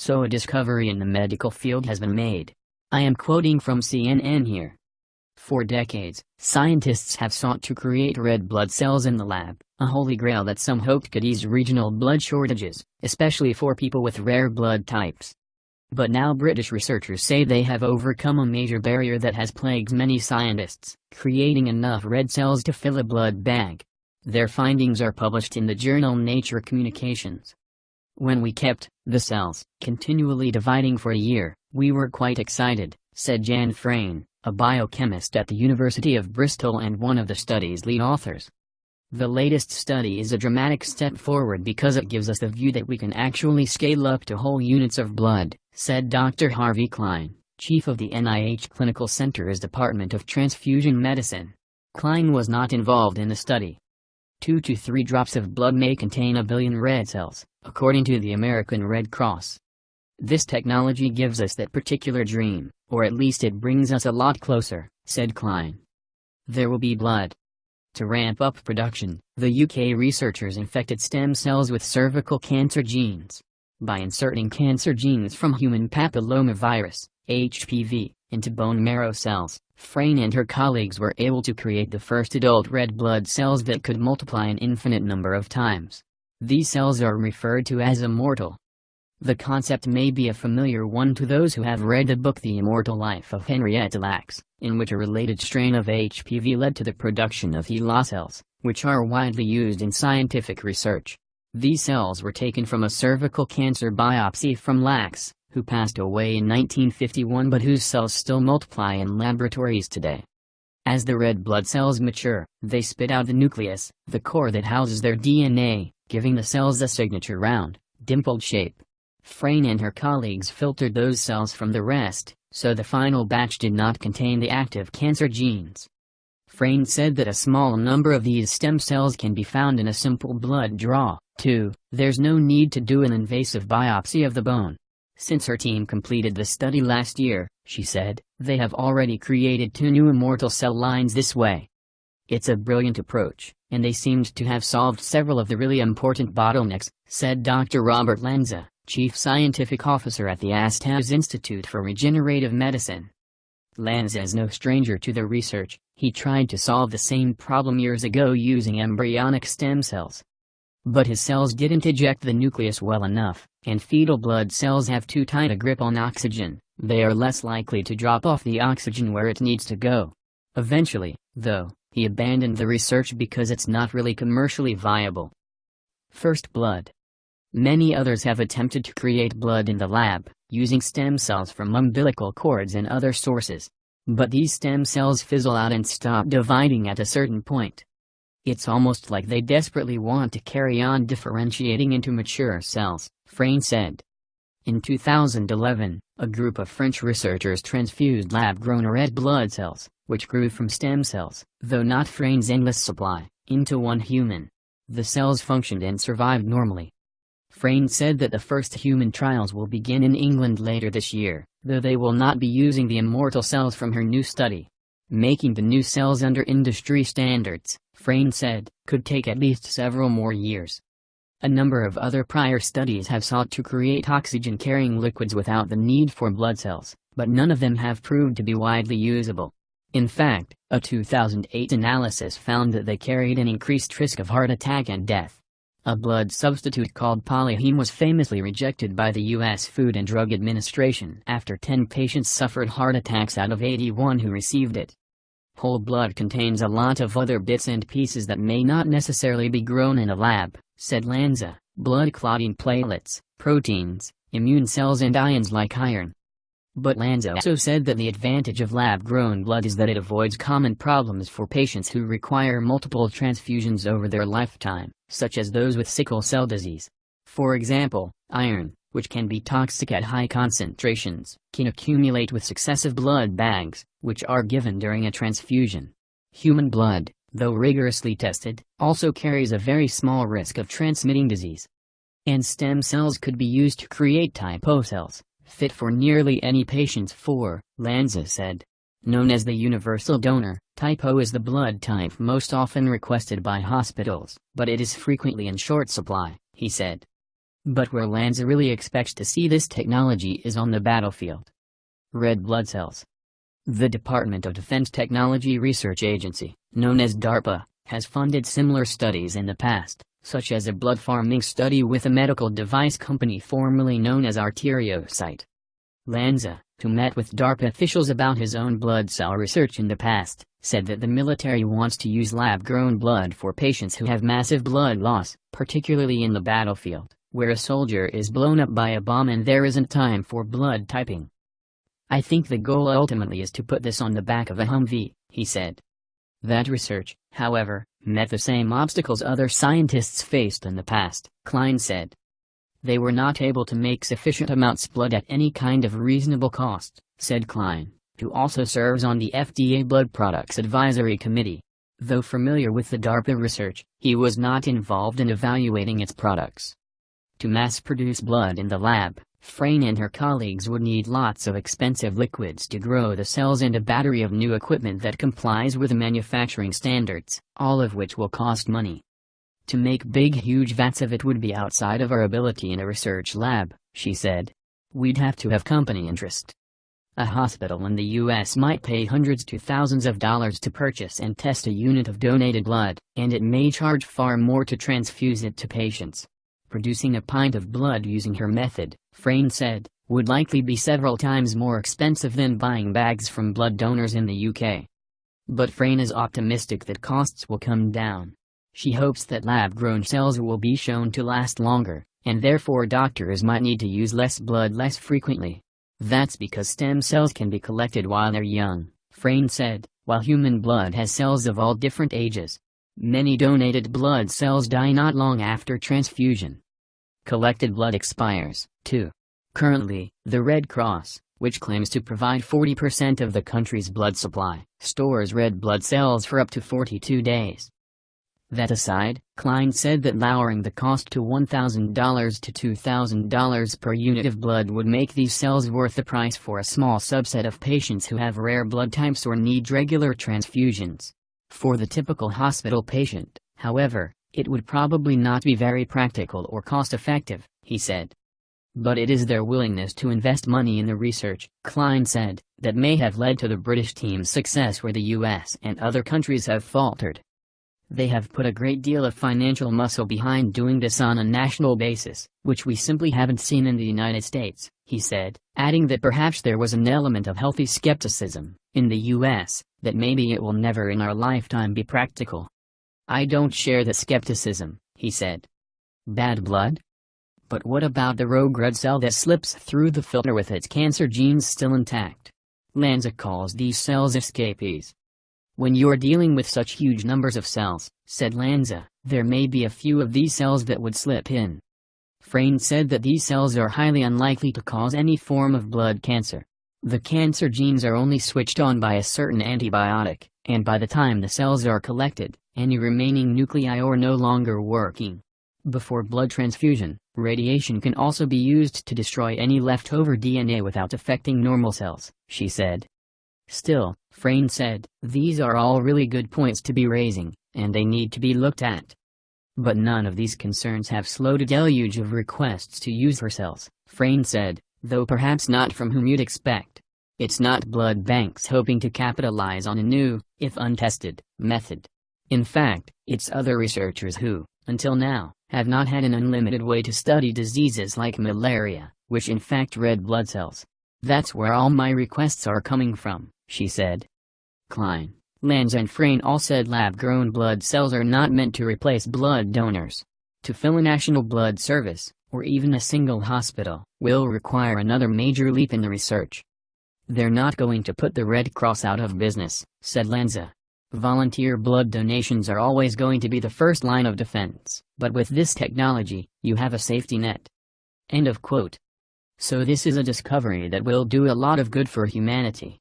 So a discovery in the medical field has been made. I am quoting from CNN here. For decades, scientists have sought to create red blood cells in the lab, a holy grail that some hoped could ease regional blood shortages, especially for people with rare blood types. But now British researchers say they have overcome a major barrier that has plagued many scientists, creating enough red cells to fill a blood bank. Their findings are published in the journal Nature Communications. When we kept the cells continually dividing for a year, we were quite excited, said Jan Frayne, a biochemist at the University of Bristol and one of the study's lead authors. The latest study is a dramatic step forward because it gives us the view that we can actually scale up to whole units of blood, said Dr. Harvey Klein, chief of the NIH Clinical Center's Department of Transfusion Medicine. Klein was not involved in the study. 2 to 3 drops of blood may contain a billion red cells, according to the American Red Cross. This technology gives us that particular dream, or at least it brings us a lot closer, said Klein. There will be blood. To ramp up production, the UK researchers infected stem cells with cervical cancer genes. By inserting cancer genes from human papillomavirus, HPV, into bone marrow cells, Frayne and her colleagues were able to create the first adult red blood cells that could multiply an infinite number of times. These cells are referred to as immortal. The concept may be a familiar one to those who have read the book The Immortal Life of Henrietta Lacks, in which a related strain of HPV led to the production of HeLa cells, which are widely used in scientific research. These cells were taken from a cervical cancer biopsy from Lacks, who passed away in 1951 but whose cells still multiply in laboratories today. As the red blood cells mature, they spit out the nucleus, the core that houses their DNA, giving the cells a signature round, dimpled shape. Frayne and her colleagues filtered those cells from the rest, so the final batch did not contain the active cancer genes. Frayne said that a small number of these stem cells can be found in a simple blood draw, too. There's no need to do an invasive biopsy of the bone. Since her team completed the study last year, she said, they have already created 2 new immortal cell lines this way. It's a brilliant approach, and they seemed to have solved several of the really important bottlenecks, said Dr. Robert Lanza, Chief Scientific Officer at the Astaz Institute for Regenerative Medicine. Lanza is no stranger to the research. He tried to solve the same problem years ago using embryonic stem cells. But his cells didn't eject the nucleus well enough, and fetal blood cells have too tight a grip on oxygen. They are less likely to drop off the oxygen where it needs to go. Eventually, though, he abandoned the research because it's not really commercially viable. First blood. Many others have attempted to create blood in the lab, using stem cells from umbilical cords and other sources. But these stem cells fizzle out and stop dividing at a certain point. It's almost like they desperately want to carry on differentiating into mature cells, Frayne said. In 2011, a group of French researchers transfused lab-grown red blood cells, which grew from stem cells, though not Frayne's endless supply, into one human. The cells functioned and survived normally. Frayne said that the first human trials will begin in England later this year, though they will not be using the immortal cells from her new study. Making the new cells under industry standards, Frayne said, could take at least several more years. A number of other prior studies have sought to create oxygen-carrying liquids without the need for blood cells, but none of them have proved to be widely usable. In fact, a 2008 analysis found that they carried an increased risk of heart attack and death. A blood substitute called Polyheme was famously rejected by the U.S. Food and Drug Administration after 10 patients suffered heart attacks out of 81 who received it. Whole blood contains a lot of other bits and pieces that may not necessarily be grown in a lab, said Lanza, blood clotting platelets, proteins, immune cells and ions like iron. But Lanza also said that the advantage of lab-grown blood is that it avoids common problems for patients who require multiple transfusions over their lifetime, such as those with sickle cell disease. For example, iron, which can be toxic at high concentrations, can accumulate with successive blood bags, which are given during a transfusion. Human blood, though rigorously tested, also carries a very small risk of transmitting disease. And stem cells could be used to create type O cells, fit for nearly any patient. Lanza said. Known as the universal donor, type O is the blood type most often requested by hospitals, but it is frequently in short supply, he said. But where Lanza really expects to see this technology is on the battlefield. Red blood cells. The Department of Defense Technology Research Agency, known as DARPA, has funded similar studies in the past, such as a blood farming study with a medical device company formerly known as Arteriocyte. Lanza, who met with DARPA officials about his own blood cell research in the past, said that the military wants to use lab-grown blood for patients who have massive blood loss, particularly in the battlefield, where a soldier is blown up by a bomb and there isn't time for blood typing. I think the goal ultimately is to put this on the back of a Humvee, he said. That research, however, met the same obstacles other scientists faced in the past, Klein said. They were not able to make sufficient amounts of blood at any kind of reasonable cost, said Klein, who also serves on the FDA Blood Products Advisory Committee. Though familiar with the DARPA research, he was not involved in evaluating its products. To mass-produce blood in the lab, Frayne and her colleagues would need lots of expensive liquids to grow the cells and a battery of new equipment that complies with the manufacturing standards, all of which will cost money. To make huge vats of it would be outside of our ability in a research lab, she said. We'd have to have company interest. A hospital in the US might pay hundreds to thousands of dollars to purchase and test a unit of donated blood, and it may charge far more to transfuse it to patients. Producing a pint of blood using her method, Frayne said, would likely be several times more expensive than buying bags from blood donors in the UK. But Frayne is optimistic that costs will come down. She hopes that lab-grown cells will be shown to last longer, and therefore doctors might need to use less blood less frequently. That's because stem cells can be collected while they're young, Frayne said, while human blood has cells of all different ages. Many donated blood cells die not long after transfusion. Collected blood expires, too. Currently, the Red Cross, which claims to provide 40% of the country's blood supply, stores red blood cells for up to 42 days. That aside, Klein said that lowering the cost to $1,000 to $2,000 per unit of blood would make these cells worth the price for a small subset of patients who have rare blood types or need regular transfusions. For the typical hospital patient, however, it would probably not be very practical or cost-effective, he said. But it is their willingness to invest money in the research, Klein said, that may have led to the British team's success where the US and other countries have faltered. They have put a great deal of financial muscle behind doing this on a national basis, which we simply haven't seen in the United States, he said, adding that perhaps there was an element of healthy skepticism, in the US, that maybe it will never in our lifetime be practical. I don't share the skepticism, he said. Bad blood? But what about the rogue red cell that slips through the filter with its cancer genes still intact? Lanza calls these cells escapees. When you're dealing with such huge numbers of cells, said Lanza, there may be a few of these cells that would slip in. Frayne said that these cells are highly unlikely to cause any form of blood cancer. The cancer genes are only switched on by a certain antibiotic, and by the time the cells are collected, any remaining nuclei are no longer working. Before blood transfusion, radiation can also be used to destroy any leftover DNA without affecting normal cells, she said. Still, Frayne said, these are all really good points to be raising, and they need to be looked at. But none of these concerns have slowed a deluge of requests to use her cells, Frayne said, though perhaps not from whom you'd expect. It's not blood banks hoping to capitalize on a new, if untested, method. In fact, it's other researchers who, until now, have not had an unlimited way to study diseases like malaria, which infect red blood cells. That's where all my requests are coming from, she said. Klein, Lanza and Frayne all said lab-grown blood cells are not meant to replace blood donors. To fill a national blood service, or even a single hospital, will require another major leap in the research. They're not going to put the Red Cross out of business, said Lanza. Volunteer blood donations are always going to be the first line of defense, but with this technology, you have a safety net. End of quote. So this is a discovery that will do a lot of good for humanity.